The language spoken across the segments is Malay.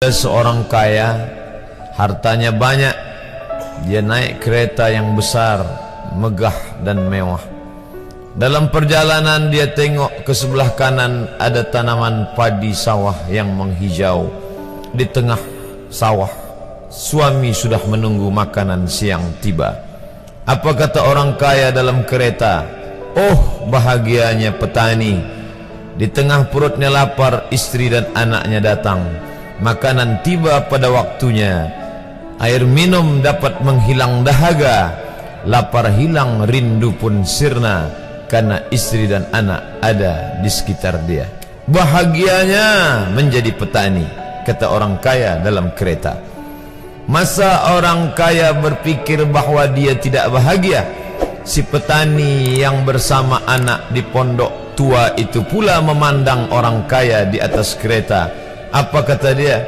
Ada seorang kaya, hartanya banyak, dia naik kereta yang besar, megah dan mewah. Dalam perjalanan dia tengok ke sebelah kanan ada tanaman padi sawah yang menghijau. Di tengah sawah, suami sudah menunggu makanan siang tiba. Apa kata orang kaya dalam kereta? Oh, bahagianya petani. Di tengah perutnya lapar, istri dan anaknya datang. Makanan tiba pada waktunya. Air minum dapat menghilang dahaga. Lapar hilang, rindu pun sirna, karena istri dan anak ada di sekitar dia. Bahagianya menjadi petani, kata orang kaya dalam kereta. Masa orang kaya berpikir bahwa dia tidak bahagia? Si petani yang bersama anak di pondok tua itu pula memandang orang kaya di atas kereta. Apa kata dia?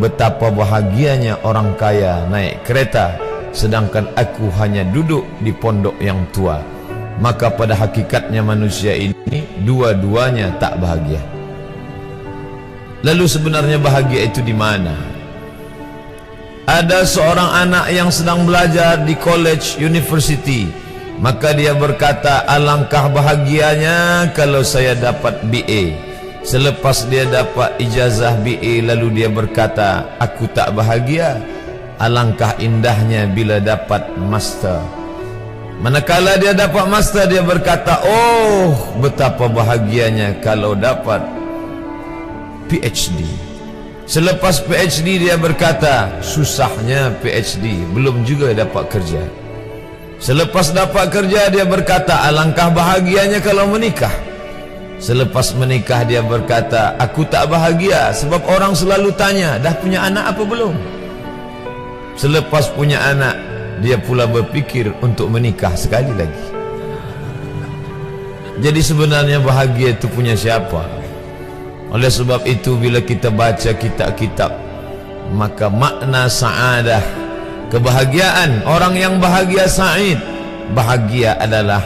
Betapa bahagianya orang kaya naik kereta, sedangkan aku hanya duduk di pondok yang tua. Maka pada hakikatnya manusia ini dua-duanya tak bahagia. Lalu sebenarnya bahagia itu di mana? Ada seorang anak yang sedang belajar di college university. Maka dia berkata, alangkah bahagianya kalau saya dapat BA. Selepas dia dapat ijazah BA, lalu dia berkata, aku tak bahagia. Alangkah indahnya bila dapat master. Manakala dia dapat master, dia berkata, oh, betapa bahagianya kalau dapat PhD. Selepas PhD dia berkata, susahnya PhD, belum juga dapat kerja. Selepas dapat kerja dia berkata, alangkah bahagianya kalau menikah. Selepas menikah dia berkata, aku tak bahagia sebab orang selalu tanya, dah punya anak apa belum? Selepas punya anak, dia pula berpikir untuk menikah sekali lagi. Jadi sebenarnya bahagia itu punya siapa? Oleh sebab itu bila kita baca kitab-kitab, maka makna sa'adah, kebahagiaan, orang yang bahagia sa'id, bahagia adalah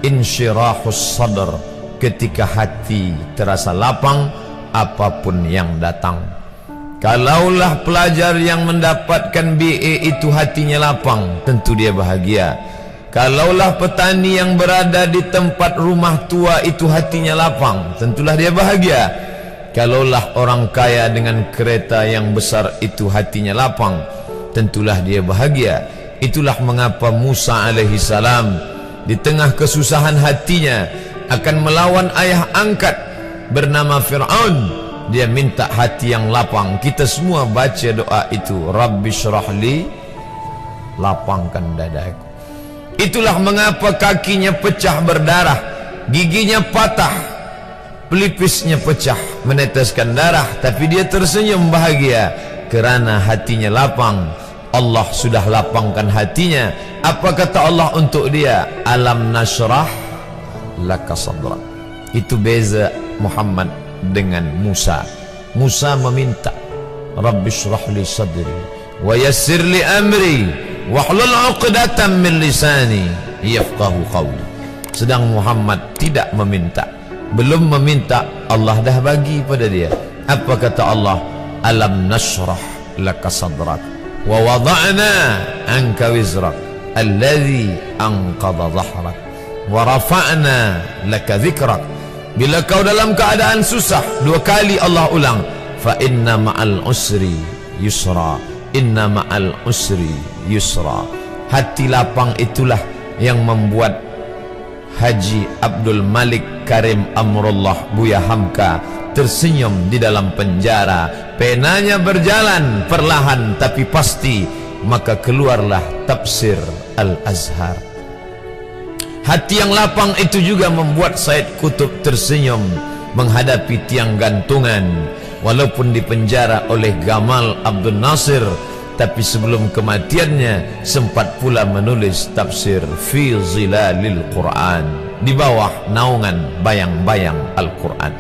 insyirahus sadr, ketika hati terasa lapang apapun yang datang. Kalaulah pelajar yang mendapatkan BA itu hatinya lapang, tentu dia bahagia. Kalaulah petani yang berada di tempat rumah tua itu hatinya lapang, tentulah dia bahagia. Kalaulah orang kaya dengan kereta yang besar itu hatinya lapang, tentulah dia bahagia. Itulah mengapa Musa alaihi salam di tengah kesusahan hatinya akan melawan ayah angkat bernama Fir'aun, dia minta hati yang lapang. Kita semua baca doa itu, Rabbi syrahli, lapangkan dadaku. Itulah mengapa kakinya pecah berdarah, giginya patah, pelipisnya pecah meneteskan darah, tapi dia tersenyum bahagia kerana hatinya lapang. Allah sudah lapangkan hatinya. Apa kata Allah untuk dia? Alam nashrah laka sadrak. Itu beza Muhammad dengan Musa. Musa meminta, Rabbi shrah li sadri wa yassir li amri wahlul 'uqdatam min lisani yafqahu qawli. Sedang Muhammad tidak meminta, belum meminta, Allah dah bagi pada dia. Apa kata Allah? Alam nashrah laka sadrak wa wada'na anka wizrak alladhi anqadha dhahrak wa rafa'na laka dhikrak. Bila kau dalam keadaan susah, dua kali Allah ulang, fa inna ma'al usri yusra, inna ma'al usri yusra. Hati lapang itulah yang membuat Haji Abdul Malik Karim Amrullah Buya Hamka tersenyum di dalam penjara. Penanya berjalan perlahan tapi pasti, maka keluarlah tafsir Al-Azhar. Hati yang lapang itu juga membuat Said Qutb tersenyum menghadapi tiang gantungan, walaupun dipenjara oleh Gamal Abdul Nasir, tapi sebelum kematiannya sempat pula menulis tafsir Fi Zilalil Quran, di bawah naungan bayang-bayang Al-Quran.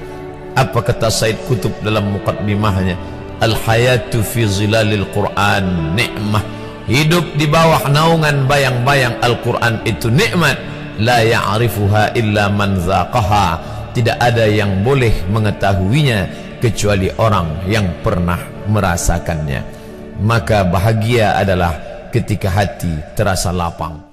Apa kata Said Qutb dalam muqaddimahnya? Al-hayatu fi zilalil Quran ni'mah. Hidup di bawah naungan bayang-bayang Al-Quran itu nikmat. La ya'rifuha illa man zaqaha. Tidak ada yang boleh mengetahuinya kecuali orang yang pernah merasakannya. Maka bahagia adalah ketika hati terasa lapang.